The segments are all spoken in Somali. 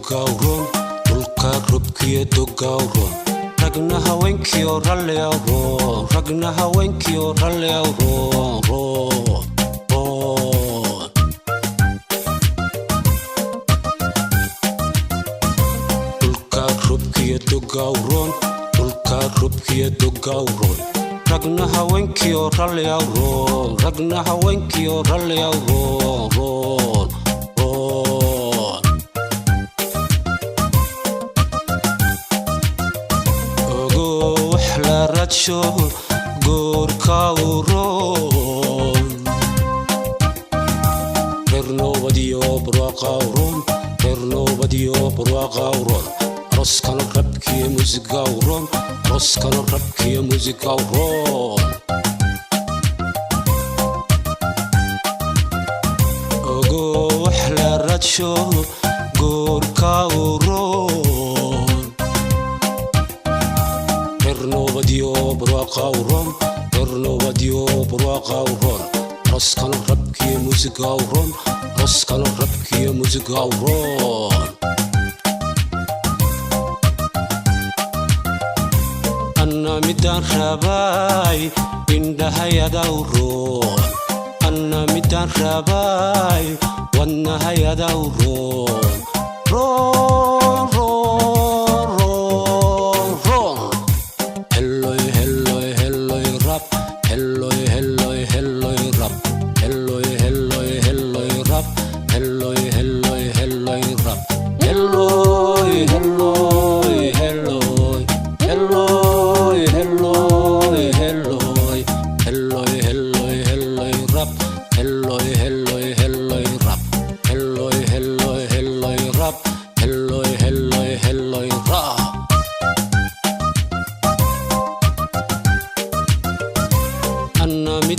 dogawron dhulka robkiyo dogawron ragna haweenkiyo ralli awron ragna haweenkiyo ralli awron dhulka robkiyo dogawron dhulka robkiyo dogawron ragna haweenkiyo ralli awron ragna haweenkiyo ralli awron radsho goorka uron rernobadiyo burwaqawron rernobadiyo burwaqawron roskana rabkiyo musigawron roskana rabkiyo musigawron ogo waxla radsho goorka uron rernobadiyo burwaqawron rernobadiyo burwaqawron roskana rabkiyo musigawron roskana rabkiyo musigawron anna midaan rabay indhahayadawron anna midaan rabay wadnahayadawron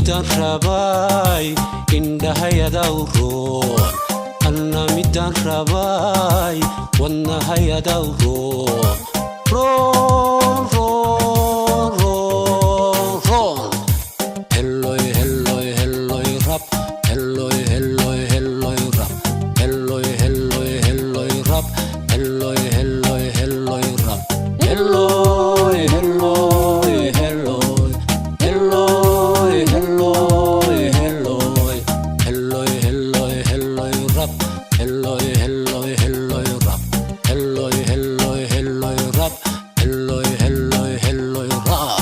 midaan rabay indhahayadawron anna midaan rabay wadnahayadawron helloy helloy helloy rab helloy helloy helloy rab helloy helloy helloy rab helloy helloy helloy rab helloy helloy helloy helloy helloy helloy helloy helloy helloy rab helloy helloy helloy rab helloy helloy helloy rab helloy helloy helloy rab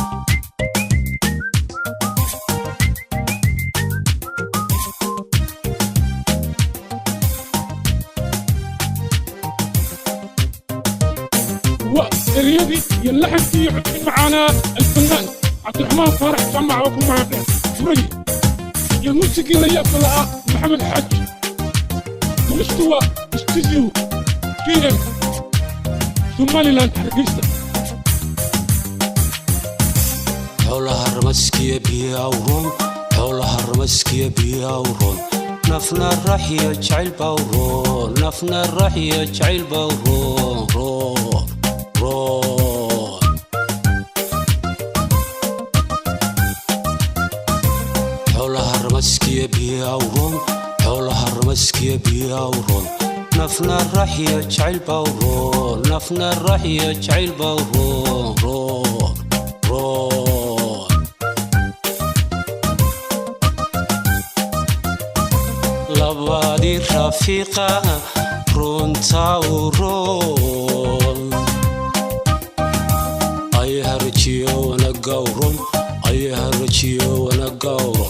والرياضي يلحن فيه يحكي معانا الفنان عبد الرحمن فرح سمع وكم معنا فري الموسيقى اللي يقبلها محمد حج مستوى استديو كي ام سومالي لاند حرقيستا حولها الرمسكية بياورون حولها الرمسكية بياورون نفنا الرحية جعل باورون نفنا الرحية جعل باورون رون رون حولها الرمسكية بياورون حولها الرمسكية بياورون نفنا الرحية جعل باورون نفنا الرحية جعل باورون رون رون لبادي رفيقة رونتا ورون أي هرجيو ونقاورون أي هرجيو ونقاورون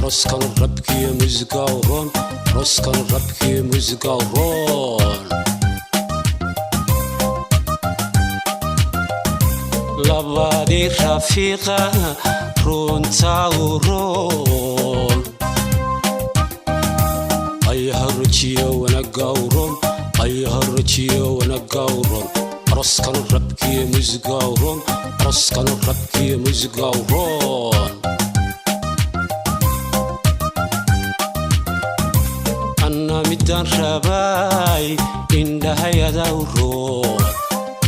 رسكن ربكي مزقاورون رسكن ربكي مزقاورون لبادي رفيقة رونتا ورون أي هرجيو ونقاورون أي هرجيو ونقاورون رسكن ربكي مزقاورون رسكن ربكي مزقاورون أنا midaan rabay indhahayadawron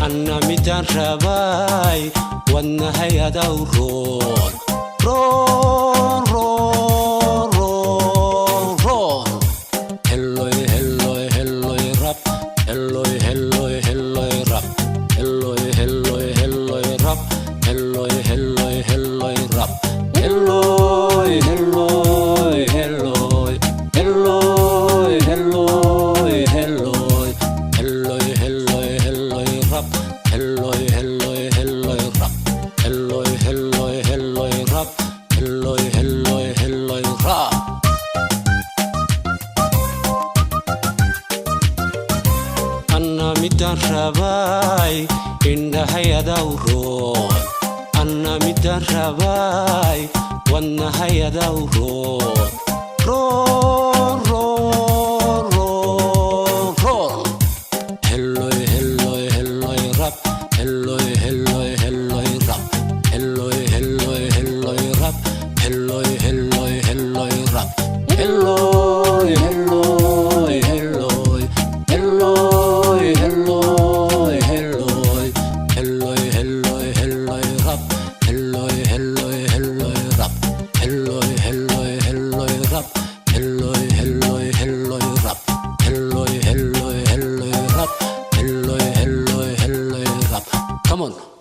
anna midaan rabay wadnahayadawron ron ron ron ron helloy helloy helloy rab helloy helloy rabay indhahayadawro anna midaan rabay wadnahayadawro roon roon roon roon helloy helloy helloy rab helloy helloy helloy rab helloy helloy helloy rab helloy helloy helloy rab helloy helloy helloy helloy helloy helloy helloy helloy helloy rab helloy helloy helloy rab helloy helloy helloy rab helloy helloy helloy rab helloy helloy helloy rab helloy helloy helloy rab come on